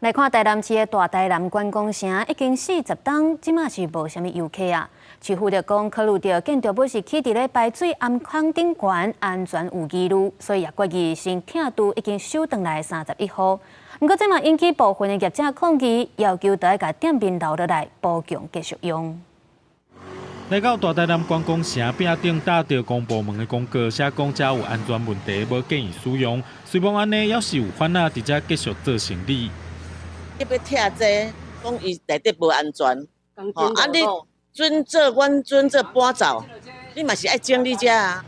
来看台南市的大台南观光城已经40栋，即马是无啥物游客啊。市府就讲，考虑到建筑物是起伫咧排水暗坑顶悬，安全有疑虑，所以也决议先听度已经收回来31号。不过，这嘛引起部分的业者抗议，要求要甲店面留落来补强继续用。来到大台南观光城边顶，搭到公部门的公告，写讲遮有安全问题，无建议使用。虽然安尼，也是有反啊，伫遮继续做生意。要拆这，讲伊内底无安全，你准做，阮准做搬走，你嘛是爱整理遮啊。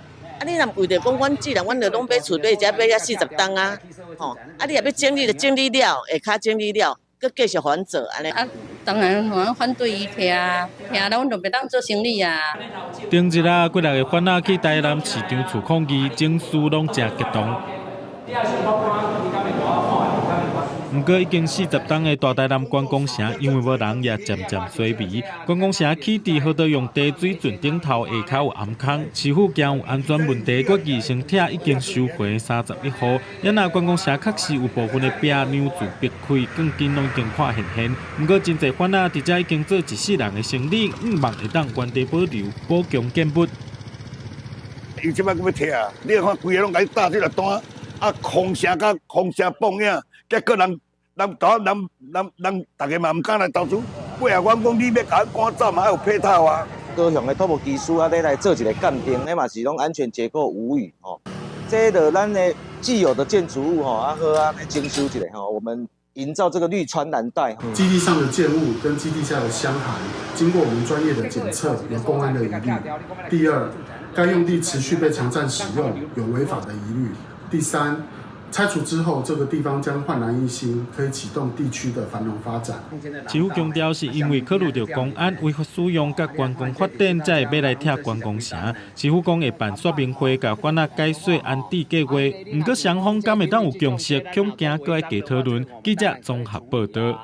你若为着讲阮既然阮着拢买厝买遮买遐40栋啊，你若要整理就整理了，下骹整理了，佮继续还做安尼。当然，我反对伊拆啦，阮就袂当做生意啊。顶日啊，几个反啊去台南市场处抗议，情绪拢真激动。不过，已经40栋的大台南观光城，因为无人也渐渐衰微。观光城起伫好多用低水圳顶头下骹有暗坑，市府惊有安全问题，决议先拆已经收回31号。也那观光城确实有部分的壁梁柱逼开，更紧拢已经看现现。不过，真侪反啊，伫遮已经做一世人的生意，望会当原地保留，补强建物。伊即摆要拆啊！你看规个拢甲伊搭这个单，空城甲空城放影，结果人大家嘛唔敢来投资。尾后阮讲你要甲赶走嘛，要有配套啊。高雄的土木技师啊，来做一个鉴定，那嘛是拢安全结构无虞吼。这个咱的既有的建筑物吼，好来精修一下吼，我们营造这个绿川蓝带。基地上的建物跟基地下的箱涵，经过我们专业的检测，有公安的疑虑。第二，该用地持续被强占使用，有违法的疑虑。第三，拆除之后，这个地方将焕然一新，可以启动地区的繁荣发展。市府强调，是因为考虑到公安违法使用甲观光发展，才会要来拆观光城。市府讲会办说明会，甲管啊解说安置计划。不过双方敢会当有共识，恐惊搁要加讨论。记者综合报道。